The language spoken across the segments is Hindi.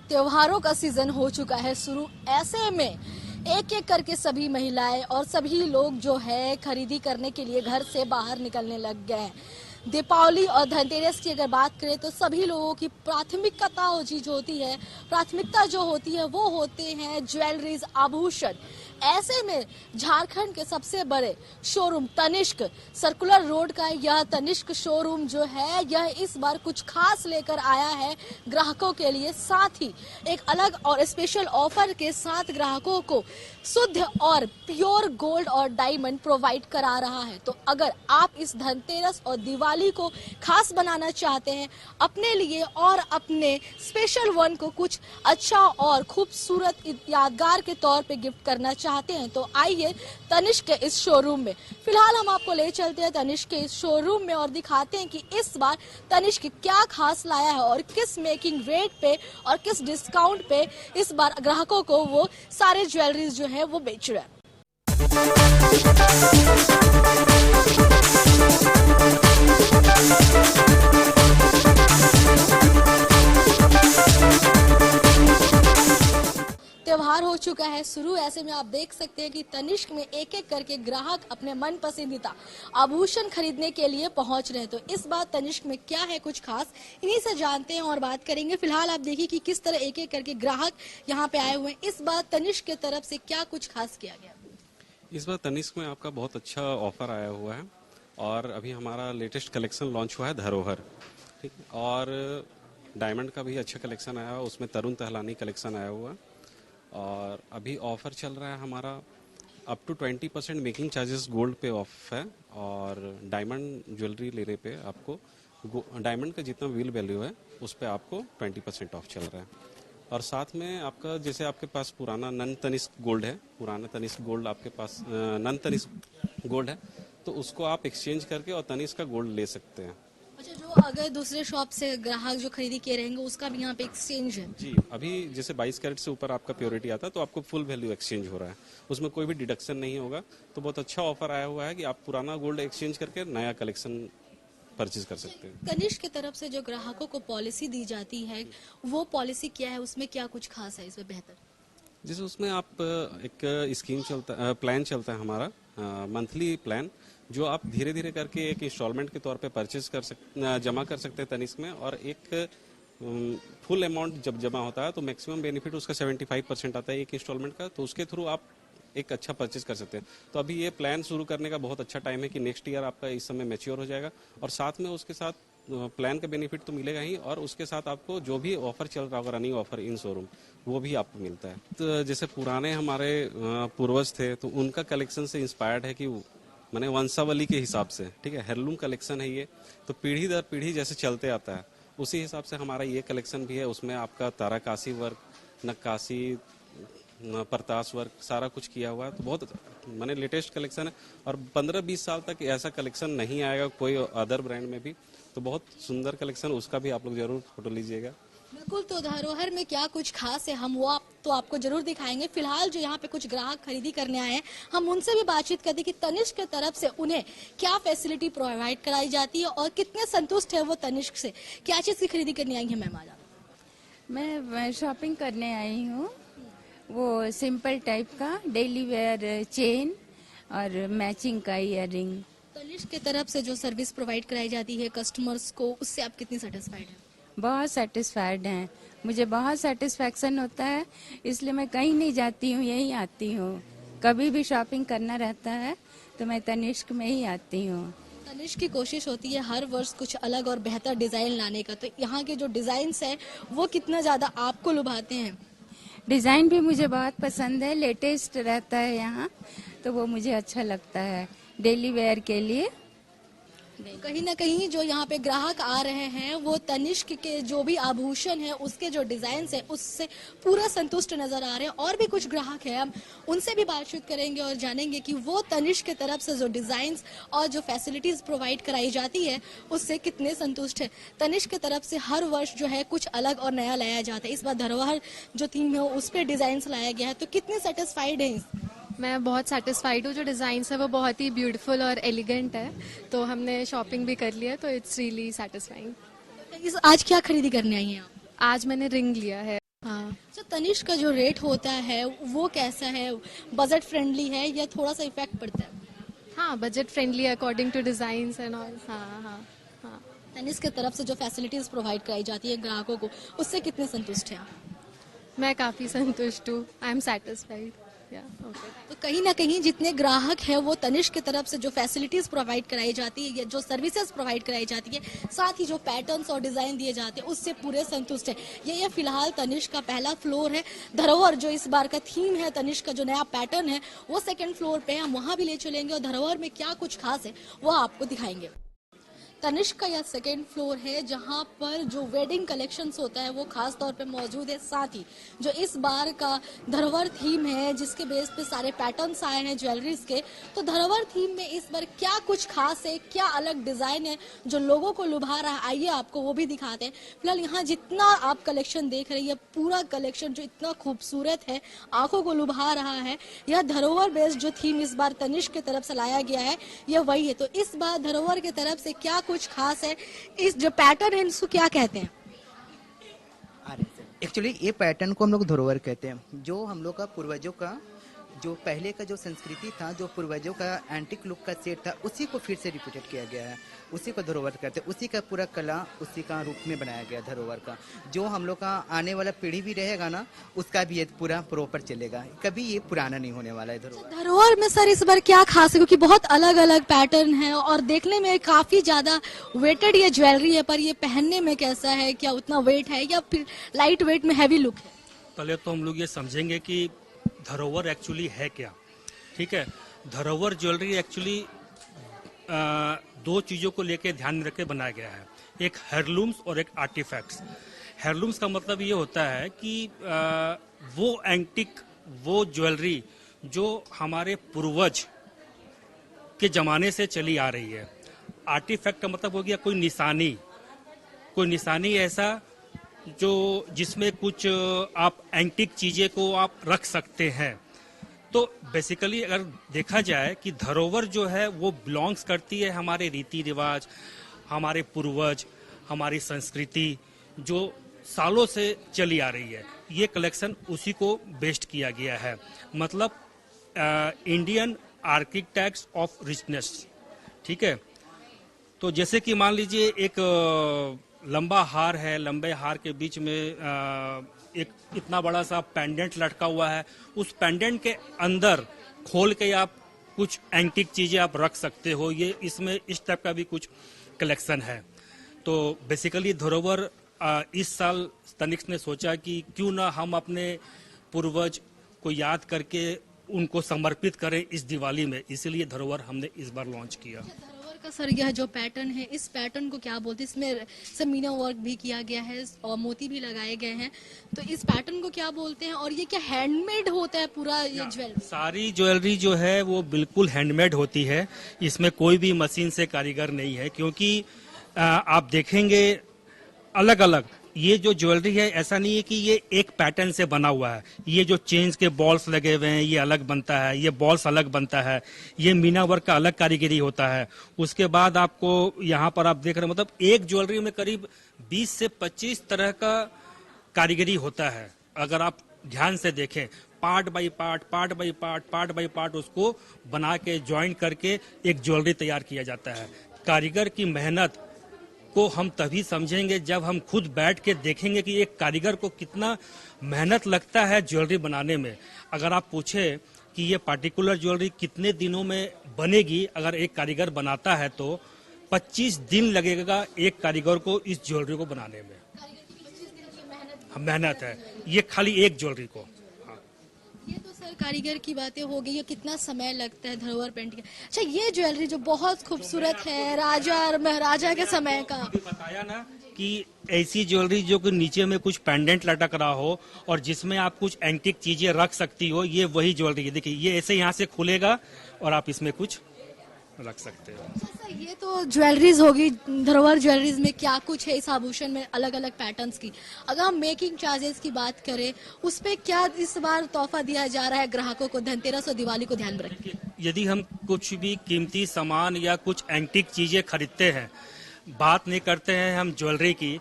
त्योहारों का सीजन हो चुका है शुरू। ऐसे में एक एक करके सभी महिलाएं और सभी लोग जो है खरीदी करने के लिए घर से बाहर निकलने लग गए हैं। दीपावली और धनतेरस की अगर बात करें तो सभी लोगों की प्राथमिकता चीज होती है, प्राथमिकता जो होती है वो होते हैं ज्वेलरीज, आभूषण। ऐसे में झारखंड के सबसे बड़े शोरूम तनिष्क सर्कुलर रोड का यह तनिष्क शोरूम जो है यह इस बार कुछ खास लेकर आया है ग्राहकों के लिए। साथ ही एक अलग और स्पेशल ऑफर के साथ ग्राहकों को शुद्ध और प्योर गोल्ड और डायमंड प्रोवाइड करा रहा है। तो अगर आप इस धनतेरस और दिवाली को खास बनाना चाहते हैं अपने लिए और अपने स्पेशल वन को कुछ अच्छा और खूबसूरत यादगार के तौर पे गिफ्ट करना चाहते हैं तो आइए तनिष्क के इस शोरूम में। फिलहाल हम आपको ले चलते हैं तनिष्क के इस शोरूम में और दिखाते हैं कि इस बार तनिष्क क्या खास लाया है और किस मेकिंग रेट पे और किस डिस्काउंट पे इस बार ग्राहकों को वो सारे ज्वेलरीज जो है वो बेच रहा है। त्योहार हो चुका है शुरू। ऐसे में आप देख सकते हैं कि तनिष्क में एक एक करके ग्राहक अपने मन पसंदीदा आभूषण खरीदने के लिए पहुंच रहे हैं। तो इस बार तनिष्क में क्या है कुछ खास, इन्हीं से जानते हैं और बात करेंगे। फिलहाल आप देखिए कि किस तरह एक एक करके ग्राहक यहाँ पे आए हुए हैं। इस बार तनिष्क की तरफ से क्या कुछ खास किया गया? इस बार तनिष्क में आपका बहुत अच्छा ऑफर आया हुआ है और अभी हमारा लेटेस्ट कलेक्शन लॉन्च हुआ है धरोहर, ठीक, और डायमंड का भी अच्छा कलेक्शन आया हुआ, उसमें तरुण तहलानी कलेक्शन आया हुआ है और अभी ऑफर चल रहा है हमारा up to 20% making charges gold पे ऑफ है और डायमंड ज्वेलरी लेने पे आपको डायमंड का जितना व्हील वैल्यू है उस पे आपको 20% ऑफ चल रहा है। और साथ में आपका जैसे आपके पास पुराना नन तनिष्क गोल्ड है, पुराना तनिष्क गोल्ड आपके पास नन तनिष्क गोल्ड है तो उसको आप एक्सचेंज करके और तनिष्क का गोल्ड ले सकते हैं। अच्छा, जो अगर दूसरे शॉप से ग्राहक जो खरीदी किए रहेंगे उसका भी यहाँ पे एक्सचेंज है? जी, अभी जैसे 22 कैरेट से ऊपर आपका प्योरिटी आता है तो आपको फुल वैल्यू एक्सचेंज हो रहा है, उसमें कोई भी डिडक्शन नहीं होगा। तो बहुत अच्छा ऑफर आया हुआ है कि आप पुराना गोल्ड एक्सचेंज करके नया कलेक्शन परचेज कर सकते हैं। तनिष्क की तरफ से जो ग्राहकों को पॉलिसी दी जाती है वो पॉलिसी क्या है, उसमें क्या कुछ खास है इसमें बेहतर? जैसे उसमें आप एक स्कीम चलता प्लान चलता है हमारा मंथली प्लान, जो आप धीरे धीरे करके एक इंस्टॉलमेंट के तौर पे परचेज जमा कर सकते हैं तनिष्क में। और एक फुल अमाउंट जब जमा होता है तो मैक्सिमम बेनिफिट उसका 75% आता है एक इंस्टॉलमेंट का, तो उसके थ्रू आप एक अच्छा परचेज कर सकते हैं। तो अभी ये प्लान शुरू करने का बहुत अच्छा टाइम है कि नेक्स्ट ईयर आपका इस समय मैच्योर हो जाएगा और साथ में उसके साथ प्लान का बेनिफिट तो मिलेगा ही और उसके साथ आपको जो भी ऑफर चल रहा होगा रनिंग ऑफर इन शोरूम वो भी आपको मिलता है। तो जैसे पुराने हमारे पूर्वज थे तो उनका कलेक्शन से इंस्पायर्ड है कि मैंने वंशावली के हिसाब से, ठीक है, हेirloom कलेक्शन है ये, तो पीढ़ी दर पीढ़ी जैसे चलते आता है उसी हिसाब से हमारा ये कलेक्शन भी है। उसमें आपका ताराकाशी वर्क, नक्काशी, परताश वर्क सारा कुछ किया हुआ है। तो बहुत मैंने लेटेस्ट कलेक्शन है और 15-20 साल तक ऐसा कलेक्शन नहीं आएगा कोई अदर ब्रांड में भी। तो बहुत सुंदर कलेक्शन, उसका भी आप लोग जरूर फोटो लीजिएगा। बिल्कुल, तो धरोहर में क्या कुछ खास है हम वो आपको जरूर दिखाएंगे। फिलहाल जो यहाँ पे कुछ ग्राहक खरीदी करने आए हैं हम उनसे भी बातचीत करते कि तनिष्क की तरफ से उन्हें क्या फैसिलिटी प्रोवाइड कराई जाती है और कितने संतुष्ट है वो तनिष्क से। क्या चीज की खरीदी करने आई है मैम आज आप? मैं शॉपिंग करने आई हूँ, वो सिंपल टाइप का डेली वेयर चेन और मैचिंग का ईयररिंग। तनिष्क की तरफ से जो सर्विस प्रोवाइड कराई जाती है कस्टमर्स को, उससे आप कितनी सेटिस्फाइड हैं? बहुत सेटिस्फाइड हैं, मुझे बहुत सेटिस्फैक्शन होता है, इसलिए मैं कहीं नहीं जाती हूँ, यहीं आती हूँ। कभी भी शॉपिंग करना रहता है तो मैं तनिष्क में ही आती हूँ। तनिष्क की कोशिश होती है हर वर्ष कुछ अलग और बेहतर डिजाइन लाने का, तो यहाँ के जो डिजाइन्स है वो कितना ज्यादा आपको लुभाते हैं? डिजाइन भी मुझे बहुत पसंद है, लेटेस्ट रहता है यहाँ, तो वो मुझे अच्छा लगता है डेली वेयर के लिए। कहीं ना कहीं जो यहाँ पे ग्राहक आ रहे हैं वो तनिष्क के जो भी आभूषण है उसके जो डिजाइन है उससे पूरा संतुष्ट नजर आ रहे हैं। और भी कुछ ग्राहक हैं, हम उनसे भी बातचीत करेंगे और जानेंगे कि वो तनिष्क की तरफ से जो डिजाइन और जो फैसिलिटीज प्रोवाइड कराई जाती है उससे कितने संतुष्ट है। तनिष्क की तरफ से हर वर्ष जो है कुछ अलग और नया लाया जाता है। इस बार धरोहर जो थीम है उस पर डिजाइन लाया गया है, तो कितने सेटिस्फाइड है? मैं बहुत सेटिस्फाइड हूँ, जो डिज़ाइंस है वो बहुत ही ब्यूटीफुल और एलिगेंट है, तो हमने शॉपिंग भी कर लिया, तो इट्स रियली सेटिस्फाइंग। आज क्या खरीदी करने आई हैं आप? आज मैंने रिंग लिया है। हाँ। तो तनिष्क का जो रेट होता है वो कैसा है, बजट फ्रेंडली है या थोड़ा सा इफेक्ट पड़ता है? हाँ, budget friendly according to design and all. हाँ हाँ हाँ। तनिष्क की तरफ से जो फैसिलिटीज प्रोवाइड कराई जाती है ग्राहकों को, उससे कितने संतुष्ट हैं आप? मैं काफ़ी संतुष्ट हूँ। I am satisfied. या ओके। तो कहीं ना कहीं जितने ग्राहक हैं वो तनिष्क की तरफ से जो फैसिलिटीज प्रोवाइड कराई जाती है या जो सर्विसेज प्रोवाइड कराई जाती है, साथ ही जो पैटर्न्स और डिजाइन दिए जाते हैं, उससे पूरे संतुष्ट है। ये फिलहाल तनिष्क का पहला फ्लोर है। धरोहर जो इस बार का थीम है, तनिष्क का जो नया पैटर्न है, वो सेकंड फ्लोर पे है। हम वहां भी ले चलेंगे और धरोहर में क्या कुछ खास है वो आपको दिखाएंगे। तनिष्क का यह सेकेंड फ्लोर है जहां पर जो वेडिंग कलेक्शंस होता है वो खास तौर पे मौजूद है। साथ ही जो इस बार का धरोहर थीम है जिसके बेस पे सारे पैटर्न्स आए हैं ज्वेलरीज के, तो धरोहर थीम में इस बार क्या कुछ खास है, क्या अलग डिजाइन है जो लोगों को लुभा रहा है, आइए आपको वो भी दिखाते हैं। फिलहाल यहाँ जितना आप कलेक्शन देख रहे हैं, पूरा कलेक्शन जो इतना खूबसूरत है, आंखों को लुभा रहा है, यह धरोहर बेस्ड जो थीम इस बार तनिष्क की तरफ से लाया गया है यह वही है। तो इस बार धरोहर की तरफ से क्या कुछ खास है, इस जो पैटर्न है इसको क्या कहते हैं? एक्चुअली ये पैटर्न को हम लोग धरोहर कहते हैं। जो हम लोग का पूर्वजों का जो पहले का जो संस्कृति था, जो पूर्वजों का एंटिक लुक का सेट था, उसी को फिर से रिपीटेड किया गया है, उसी को धरोहर कहते हैं। उसी का पूरा कला उसी का रूप में बनाया गया धरोहर का। जो हम लोग का आने वाला पीढ़ी भी रहेगा ना, उसका भी ये पूरा प्रॉपर चलेगा, कभी ये पुराना नहीं होने वाला है धरोहर। धरोहर में सर इस बार क्या खास है, क्योंकि बहुत अलग अलग पैटर्न है और देखने में काफी ज्यादा वेटेड ये ज्वेलरी है, पर ये पहनने में कैसा है, क्या उतना वेट है या फिर लाइट वेट में हैवी लुक है? पहले तो हम लोग ये समझेंगे कि धरोहर एक्चुअली है क्या। ठीक है, धरोहर ज्वेलरी एक्चुअली दो चीज़ों को लेकर ध्यान में रख के बनाया गया है, एक हेirlooms और एक आर्टिफैक्ट्स। हेirlooms का मतलब ये होता है कि वो एंटिक, वो ज्वेलरी जो हमारे पूर्वज के ज़माने से चली आ रही है। आर्टिफैक्ट का मतलब हो गया कोई निशानी ऐसा जो जिसमें कुछ आप एंटिक चीजें को आप रख सकते हैं। तो बेसिकली अगर देखा जाए कि धरोहर जो है वो बिलोंग्स करती है हमारे रीति रिवाज, हमारे पूर्वज, हमारी संस्कृति जो सालों से चली आ रही है। ये कलेक्शन उसी को बेस्ड किया गया है, मतलब इंडियन आर्किटेक्ट्स ऑफ रिचनेस। ठीक है, तो जैसे कि मान लीजिए एक लंबा हार है, लंबे हार के बीच में एक इतना बड़ा सा पेंडेंट लटका हुआ है, उस पेंडेंट के अंदर खोल के आप कुछ एंटिक चीजें आप रख सकते हो। ये इसमें इस टाइप का भी कुछ कलेक्शन है। तो बेसिकली धरोहर इस साल तनिष्क ने सोचा कि क्यों ना हम अपने पूर्वज को याद करके उनको समर्पित करें इस दिवाली में, इसीलिए धरोहर हमने इस बार लॉन्च किया। धरोहर का सर यह जो पैटर्न है, इस पैटर्न को क्या बोलते हैं? इसमें सब मीना वर्क भी किया गया है और मोती भी लगाए गए हैं, तो इस पैटर्न को क्या बोलते हैं और ये क्या हैंडमेड होता है पूरा ये ज्वेलरी? सारी ज्वेलरी जो है वो बिल्कुल हैंडमेड होती है, इसमें कोई भी मशीन से कारीगर नहीं है। क्योंकि आप देखेंगे अलग अलग ये जो ज्वेलरी है, ऐसा नहीं है कि ये एक पैटर्न से बना हुआ है। ये जो चेन्स के बॉल्स लगे हुए हैं ये अलग बनता है, ये बॉल्स अलग बनता है, ये मीना वर्क का अलग कारीगरी होता है। उसके बाद आपको यहाँ पर आप देख रहे हैं, मतलब एक ज्वेलरी में करीब 20 से 25 तरह का कारीगरी होता है। अगर आप ध्यान से देखें, पार्ट बाई पार्ट उसको बना के ज्वाइन करके एक ज्वेलरी तैयार किया जाता है। कारीगर की मेहनत को हम तभी समझेंगे जब हम खुद बैठ के देखेंगे कि एक कारीगर को कितना मेहनत लगता है ज्वेलरी बनाने में। अगर आप पूछे कि ये पार्टिकुलर ज्वेलरी कितने दिनों में बनेगी, अगर एक कारीगर बनाता है तो 25 दिन लगेगा एक कारीगर को इस ज्वेलरी को बनाने में। मेहनत है ये खाली एक ज्वेलरी को। ये तो सर कारीगर की बातें हो गई, ये कितना समय लगता है धरोहर पेंटिंग। अच्छा, ये ज्वेलरी जो बहुत खूबसूरत है, राजा और महाराजा के समय का, अभी बताया ना कि ऐसी ज्वेलरी जो कि नीचे में कुछ पेंडेंट लटक रहा हो और जिसमें आप कुछ एंटिक चीजें रख सकती हो, ये वही ज्वेलरी है। देखिए ये ऐसे यहाँ से खुलेगा और आप इसमें कुछ रख सकते हो। अच्छा, ये तो ज्वेलरीज होगी। धरोहर ज्वेलरीज में क्या कुछ है इस आभूषण में अलग अलग पैटर्न्स की? अगर हम मेकिंग चार्जेस की बात करें, उस पे क्या इस बार तोहफा दिया जा रहा है ग्राहकों को धनतेरस और दिवाली को ध्यान में रख के? यदि हम कुछ भी कीमती सामान या कुछ एंटिक चीजें खरीदते हैं, बात नहीं करते हैं हम ज्वेलरी की,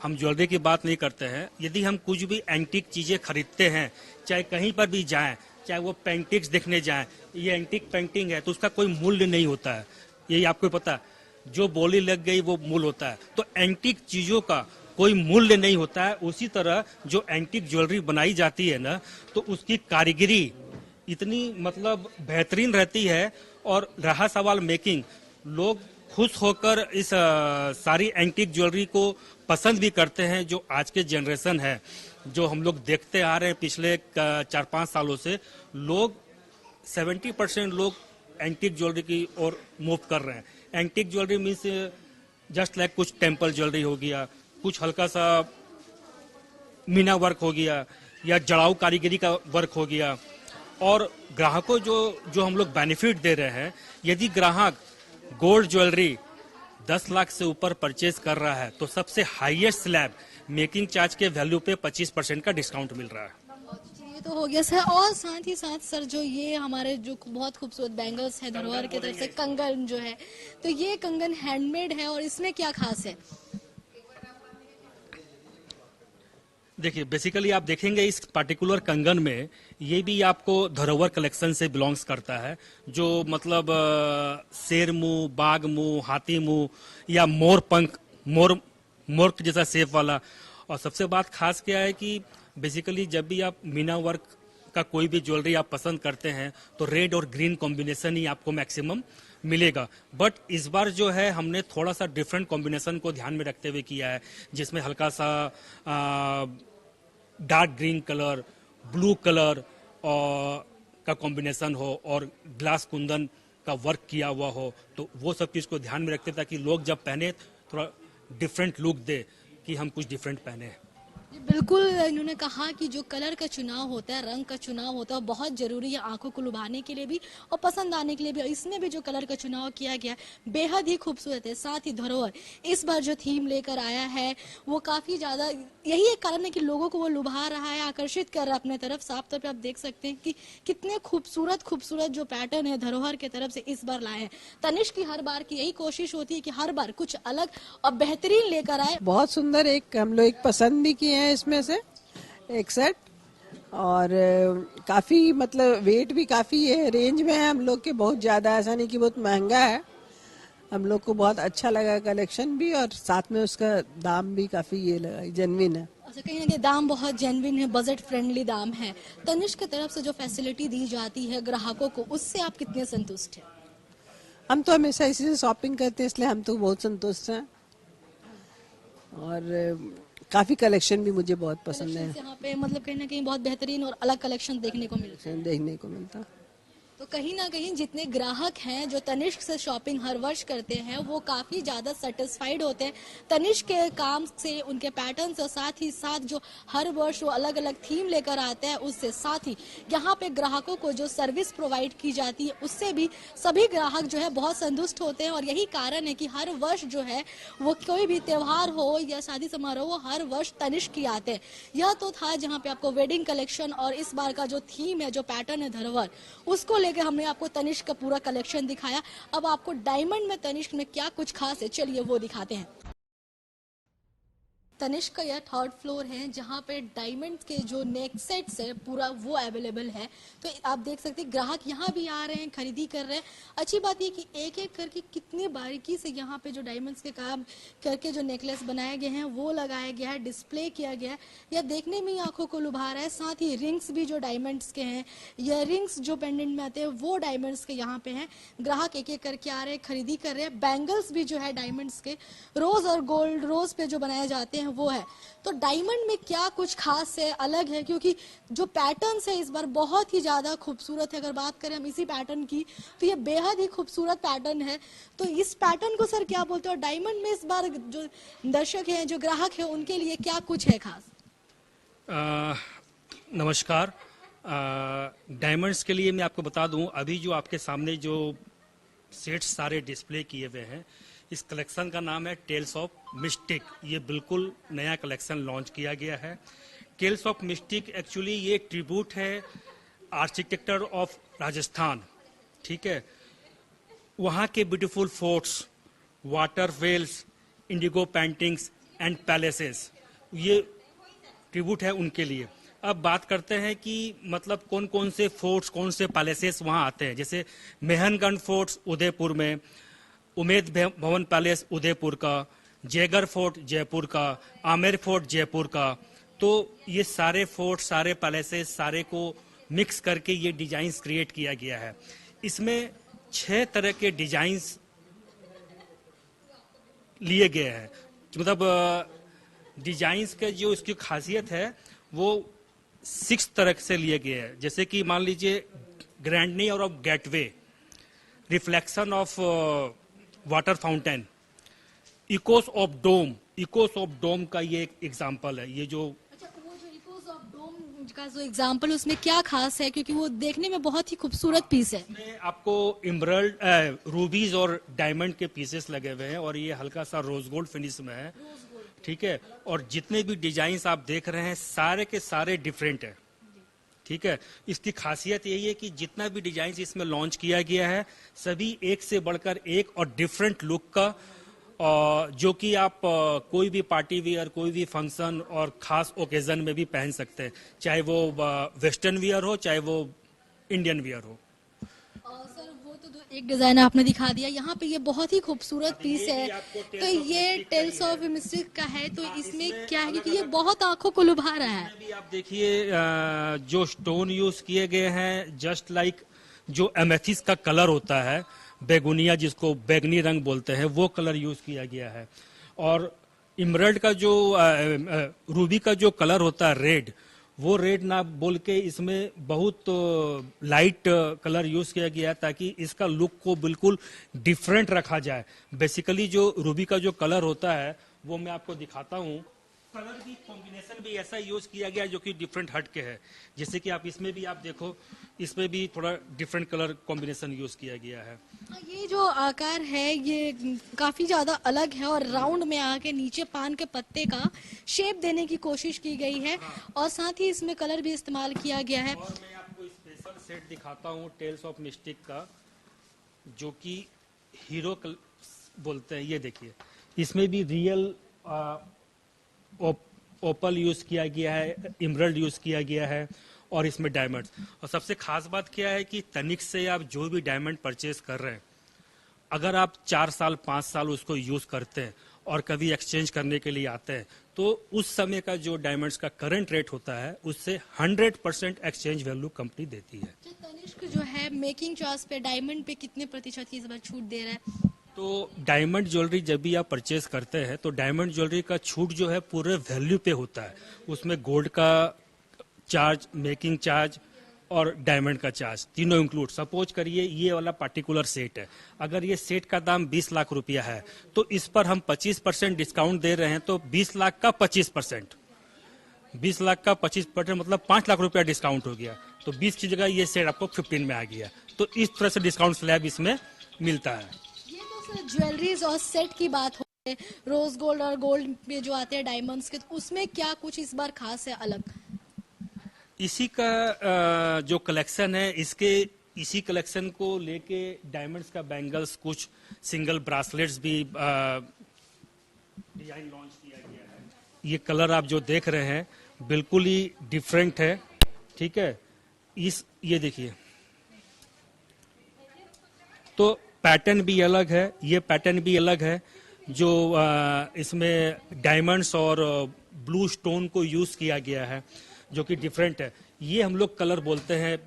हम ज्वेलरी की बात नहीं करते हैं। यदि हम कुछ भी एंटीक चीजें खरीदते हैं, चाहे कहीं पर भी जाएं, चाहे वो पेंटिंग्स देखने जाएं, ये एंटीक पेंटिंग है तो उसका कोई मूल्य नहीं होता है, यही आपको पता है। जो बोली लग गई वो मूल्य होता है। तो एंटीक चीजों का कोई मूल्य नहीं होता है। उसी तरह जो एंटीक ज्वेलरी बनाई जाती है ना, तो उसकी कारीगरी इतनी मतलब बेहतरीन रहती है। और रहा सवाल मेकिंग, लोग खुश होकर इस सारी एंटीक ज्वेलरी को पसंद भी करते हैं। जो आज के जनरेशन है, जो हम लोग देखते आ रहे हैं पिछले 4-5 सालों से, लोग 70% लोग एंटीक ज्वेलरी की ओर मूव कर रहे हैं। Antique jewellery means just like कुछ टेम्पल ज्वेलरी हो गया, कुछ हल्का सा मीना वर्क हो गया, या जड़ाऊ कारीगरी का वर्क हो गया। और ग्राहकों जो हम लोग बेनिफिट दे रहे हैं, यदि ग्राहक गोल्ड ज्वेलरी 10 लाख से ऊपर परचेज कर रहा है तो सबसे हाईएस्ट स्लैब मेकिंग चार्ज के वैल्यू पे 25% का डिस्काउंट मिल रहा है। ये तो हो गया सर। और साथ ही साथ सर, जो ये हमारे जो बहुत खूबसूरत बैंगल्स है धरोहर की तरफ से, कंगन जो है, तो ये कंगन हैंडमेड है और इसमें क्या खास है? देखिए, बेसिकली आप देखेंगे इस पर्टिकुलर कंगन में, ये भी आपको धरोहर कलेक्शन से बिलोंग्स करता है। जो मतलब शेर मुंह, बाघ मुंह, हाथी मुंह या मोर पंख, मोर के जैसा शेप वाला। और सबसे बात खास क्या है कि बेसिकली जब भी आप मीना वर्क का कोई भी ज्वेलरी आप पसंद करते हैं तो रेड और ग्रीन कॉम्बिनेशन ही आपको मैक्सिमम मिलेगा। बट इस बार जो है हमने थोड़ा सा डिफरेंट कॉम्बिनेशन को ध्यान में रखते हुए किया है, जिसमें हल्का सा dark green colour, blue colour का कॉम्बिनेशन हो और ग्लास कुंदन का वर्क किया हुआ हो। तो वो सब चीज़ को ध्यान में रखते ताकि लोग जब पहने थोड़ा डिफरेंट लुक दे कि हम कुछ डिफरेंट पहने। बिल्कुल, इन्होंने कहा कि जो कलर का चुनाव होता है, रंग का चुनाव होता है, वो बहुत जरूरी है आंखों को लुभाने के लिए भी और पसंद आने के लिए भी। इसमें भी जो कलर का चुनाव किया गया बेहद ही खूबसूरत है। साथ ही धरोहर इस बार जो थीम लेकर आया है वो काफी ज्यादा, यही एक कारण है कि लोगों को वो लुभा रहा है, आकर्षित कर रहा है अपने तरफ। साफ तौर पर आप देख सकते हैं कि कितने खूबसूरत खूबसूरत जो पैटर्न है धरोहर की तरफ से इस बार लाए हैं। तनिष्क की हर बार की यही कोशिश होती है कि हर बार कुछ अलग और बेहतरीन लेकर आए। बहुत सुंदर, एक हम लोग एक पसंद भी किए हैं इसमें से एक सेट। और काफी मतलब वेट भी काफी है, रेंज में है हम लोग के, बहुत ज्यादा ऐसा नहीं कि बहुत महंगा है। हम लोग को बहुत अच्छा लगा कलेक्शन भी, और साथ में उसका दाम भी काफी ये लगा जेन्युइन है। अच्छा, कहीं ना कहीं दाम बहुत जेन्युइन है, बजट फ्रेंडली दाम है। तनिष्क की तरफ से जो फैसिलिटी दी जाती है ग्राहकों को, उससे आप कितने संतुष्ट हैं? हम तो हमेशा इसी से शॉपिंग करते हैं, इसलिए हम तो बहुत संतुष्ट हैं। और काफी कलेक्शन भी मुझे बहुत पसंद है, यहाँ पे मतलब कहीं ना कहीं बहुत बेहतरीन और अलग कलेक्शन देखने को मिलता है। देखने को मिलता। तो कहीं ना कहीं जितने ग्राहक हैं जो तनिष्क से शॉपिंग हर वर्ष करते हैं वो काफी ज्यादा सेटिस्फाइड होते हैं तनिष्क के काम से, उनके पैटर्न से। साथ ही साथ जो हर वर्ष वो अलग अलग थीम लेकर आते हैं उससे, साथ ही यहाँ पे ग्राहकों को जो सर्विस प्रोवाइड की जाती है उससे भी सभी ग्राहक जो है बहुत संतुष्ट होते हैं। और यही कारण है कि हर वर्ष जो है वो कोई भी त्योहार हो या शादी समारोह हो, हर वर्ष तनिष्क ही आते हैं। यह तो था जहाँ पे आपको वेडिंग कलेक्शन और इस बार का जो थीम है, जो पैटर्न है धरोहर, उसको लेकर हमने आपको तनिष्क का पूरा कलेक्शन दिखाया। अब आपको डायमंड में तनिष्क में क्या कुछ खास है, चलिए वो दिखाते हैं। तनिष्क का यह 3rd फ्लोर है जहाँ पे डायमंड के जो नेक सेट्स है पूरा वो अवेलेबल है। तो आप देख सकते हैं ग्राहक यहाँ भी आ रहे हैं, खरीदी कर रहे हैं। अच्छी बात ये कि एक एक करके कितनी बारीकी से यहाँ पे जो डायमंड्स के काम करके जो नेकलेस बनाए गए हैं वो लगाया गया है, डिस्प्ले किया गया है। यह देखने में ही आंखों को लुभा रहा है। साथ ही रिंग्स भी जो डायमंड्स के हैं, इयर रिंग्स जो पेंडेंट में आते हैं वो डायमंड्स के यहाँ पे हैं। ग्राहक एक एक करके आ रहे हैं, खरीदी कर रहे हैं। बैंगल्स भी जो है डायमंड्स के, रोज और गोल्ड रोज पे जो बनाए जाते हैं वो है। तो डायमंड में क्या कुछ खास है, अलग है, क्योंकि जो पैटर्न्स है इस बार बहुत ही ज्यादा खूबसूरत है। अगर बात करें हम इसी पैटर्न की तो ये बेहद ही खूबसूरत पैटर्न है। तो इस पैटर्न को सर क्या बोलते हो, डायमंड में इस बार जो दर्शक हैं, जो ग्राहक है, उनके लिए क्या कुछ है खास? नमस्कार। डायमंड्स के लिए मैं आपको बता दूं, अभी जो आपके सामने जो सेट्स सारे डिस्प्ले किए हुए हैं, इस कलेक्शन का नाम है टेल्स ऑफ मिस्टिक। ये बिल्कुल नया कलेक्शन लॉन्च किया गया है। टेल्स ऑफ मिस्टिक एक्चुअली ये ट्रिब्यूट है आर्किटेक्चर ऑफ राजस्थान, ठीक है। वहाँ के beautiful forts, water wells, indigo paintings and palaces ये ट्रिब्यूट है उनके लिए। अब बात करते हैं कि मतलब कौन कौन से फोर्ट्स, कौन से पैलेसेस वहाँ आते हैं। जैसे मेहनगढ़ फोर्ट्स उदयपुर में, उमेद भवन पैलेस उदयपुर का, जयगढ़ फोर्ट जयपुर का, आमेर फोर्ट जयपुर का। तो ये सारे फोर्ट, सारे पैलेसेस, सारे को मिक्स करके ये डिजाइन्स क्रिएट किया गया है। इसमें 6 तरह के डिजाइन्स लिए गए हैं। मतलब डिजाइन्स के जो इसकी खासियत है वो 6 तरह से लिए गए हैं। जैसे कि मान लीजिए grandeur of gateway, reflection of water fountain, echoes of dome. Echoes of dome का ये एक एग्जाम्पल है। ये जो अच्छा, वो जो इकोस ऑफ डोम का जो एग्जांपल, उसमें क्या खास है? क्योंकि वो देखने में बहुत ही खूबसूरत पीस है। इसमें आपको इमरल्ड, रूबीज और डायमंड के पीसेस लगे हुए हैं और ये हल्का सा रोज गोल्ड फिनिश में है, ठीक है। और जितने भी डिजाइन्स आप देख रहे हैं सारे के सारे डिफरेंट है, ठीक है। इसकी खासियत यही है कि जितना भी डिजाइन इसमें लॉन्च किया गया है सभी एक से बढ़कर एक और डिफरेंट लुक का, जो कि आप कोई भी पार्टी वियर, कोई भी फंक्शन और खास ओकेजन में भी पहन सकते हैं, चाहे वो वेस्टर्न वियर हो, चाहे वो इंडियन वियर हो। सर, वो तो एक डिजाइन आपने दिखा दिया। यहाँ पे ये बहुत ही खूबसूरत पीस है। तो ये टेल्स ऑफ मिस्टिक का है। तो इसमें क्या है कि ये बहुत आंखों को लुभा रहा है। अभी आप देखिए जो स्टोन यूज किए गए हैं, जस्ट लाइक जो एमेथिस्ट का कलर होता है, बेगुनिया जिसको बैगनी रंग बोलते हैं, वो कलर यूज किया गया है। और इमरल्ड का जो रूबी का जो कलर होता है रेड, वो रेड ना बोल के इसमें बहुत लाइट कलर यूज किया गया है ताकि इसका लुक को बिल्कुल डिफरेंट रखा जाए। बेसिकली जो रूबी का जो कलर होता है वो मैं आपको दिखाता हूँ। कलर की कॉम्बिनेशन भी ऐसा यूज किया गया जो कि डिफरेंट हट के है। जैसे कि आप इसमें भी आप देखो, इसमें भी थोड़ा डिफरेंट कलर कॉम्बिनेशन यूज किया गया है। ये जो आकार है ये काफी ज्यादा अलग है और राउंड में आके नीचे पान के पत्ते का शेप देने की कोशिश की गई है। और साथ ही इसमें कलर भी इस्तेमाल किया गया है। और मैं आपको स्पेशल सेट दिखाता हूँ टेल्स ऑफ मिस्टिक का, जो कि हीरो बोलते हैं। ये देखिए, इसमें भी रियल ओपल यूज किया गया है, इमरल्ड यूज किया गया है और इसमें डायमंड्स। और सबसे खास बात क्या है कि तनिक से आप जो भी डायमंड परचेज कर रहे हैं, अगर आप 4 साल 5 साल उसको यूज करते हैं और कभी एक्सचेंज करने के लिए आते हैं, तो उस समय का जो डायमंड्स का करंट रेट होता है उससे 100% एक्सचेंज वैल्यू कंपनी देती है। तनिष्क जो है मेकिंग चार्ज पे डायमंड पे कितने प्रतिशत की इस बार छूट दे रहा है? तो डायमंड ज्वेलरी जब भी आप परचेज करते हैं तो डायमंड ज्वेलरी का छूट जो है पूरे वैल्यू पे होता है। उसमें गोल्ड का चार्ज, मेकिंग चार्ज और डायमंड का चार्ज तीनों इंक्लूड। सपोज करिए ये वाला पर्टिकुलर सेट है, अगर ये सेट का दाम 20 लाख रुपया है तो इस पर हम 25% डिस्काउंट दे रहे हैं, तो 20 लाख का 25%, 20 लाख का 25% मतलब 5 लाख रुपया डिस्काउंट हो गया। तो 20 की जगह ये सेट आपको 15 में आ गया। तो इस तरह से डिस्काउंट स्लैब इसमें मिलता है। ज्वेलरीज और सेट की बात हो, रोज गोल्ड और गोल्ड में जो आते हैं डायमंड्स के, तो उसमें क्या कुछ इस बार खास है अलग? इसी का जो कलेक्शन है, इसी कलेक्शन को लेके डायमंड्स का बैंगल्स, कुछ सिंगल ब्रासलेट्स भी डिजाइन लॉन्च किया गया है। ये कलर आप जो देख रहे हैं बिल्कुल ही डिफरेंट है, ठीक है। ये देखिए, तो पैटर्न भी अलग है, ये पैटर्न भी अलग है। जो इसमें डायमंड्स और ब्लू स्टोन को यूज किया गया है जो कि डिफरेंट है। ये हम लोग कलर बोलते हैं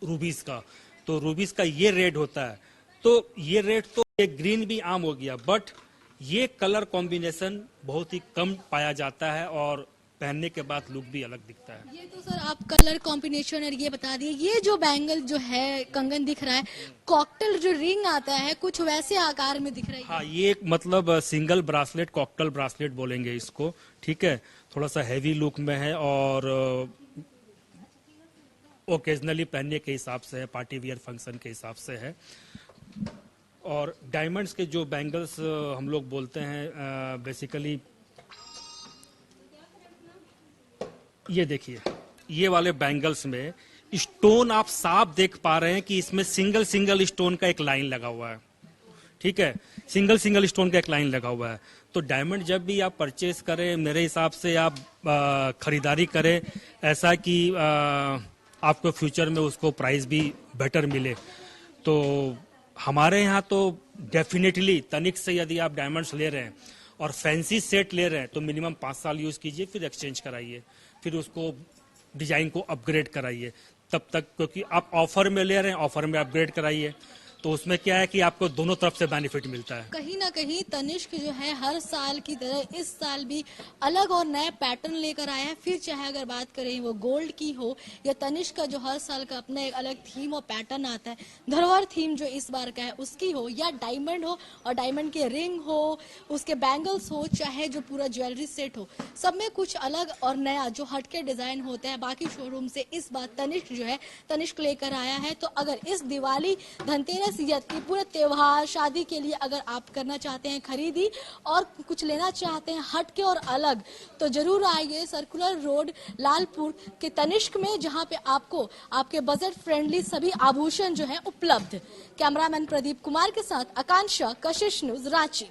रूबीज का। तो रूबीज का ये रेड होता है, तो ये रेड तो ये ग्रीन भी आम हो गया, बट ये कलर कॉम्बिनेशन बहुत ही कम पाया जाता है और पहनने के बाद लुक भी अलग दिखता है। ये तो सर आप कलर कॉम्बिनेशन और ये बता दिए। ये जो बैंगल जो है, कंगन दिख रहा है, कॉकटेल जो रिंग आता है कुछ वैसे आकार में दिख रहा है। हाँ, ये एक मतलब सिंगल ब्रासलेट, कॉकटेल ब्रासलेट बोलेंगे इसको, ठीक है। थोड़ा सा हैवी लुक में है और ओकेजनली पहनने के हिसाब से है, पार्टी वियर फंक्शन के हिसाब से है। और डायमंड्स के जो बैंगल्स हम लोग बोलते हैं बेसिकली, ये देखिए, ये वाले बैंगल्स में स्टोन आप साफ देख पा रहे हैं कि इसमें सिंगल स्टोन का एक लाइन लगा हुआ है, ठीक है, सिंगल सिंगल स्टोन का एक लाइन लगा हुआ है। तो डायमंड जब भी आप परचेज करें, मेरे हिसाब से आप खरीदारी करें ऐसा कि आपको फ्यूचर में उसको प्राइस भी बेटर मिले। तो हमारे यहाँ तो डेफिनेटली तनिष्क से यदि आप डायमंड्स ले रहे हैं और फैंसी सेट ले रहे हैं तो मिनिमम 5 साल यूज कीजिए, फिर एक्सचेंज कराइए, फिर उसको डिजाइन को अपग्रेड कराइए तब तक, क्योंकि आप ऑफर में ले रहे हैं, ऑफर में अपग्रेड कराइए, तो उसमें क्या है कि आपको दोनों तरफ से बेनिफिट मिलता है। कहीं ना कहीं तनिष्क जो है हर साल की तरह इस साल भी अलग और नए पैटर्न लेकर आया है। फिर चाहे अगर बात करें वो गोल्ड की हो या तनिष्क का जो हर साल का अपना एक अलग थीम और पैटर्न आता है, धरोहर थीम जो इस बार का है उसकी हो, या डायमंड हो और डायमंड के रिंग हो, उसके बैंगल्स हो, चाहे जो पूरा ज्वेलरी सेट हो, सब में कुछ अलग और नया जो हटके डिजाइन होता है बाकी शोरूम से इस बार तनिष्क जो है तनिष्क लेकर आया है। तो अगर इस दिवाली, धनतेरस या पूरे त्योहार, शादी के लिए अगर आप करना चाहते हैं खरीदी और कुछ लेना चाहते हैं हटके और अलग, तो जरूर आइए सर्कुलर रोड लालपुर के तनिष्क में, जहां पे आपको आपके बजट फ्रेंडली सभी आभूषण जो है उपलब्ध। कैमरामैन प्रदीप कुमार के साथ आकांक्षा, कशिश न्यूज, रांची।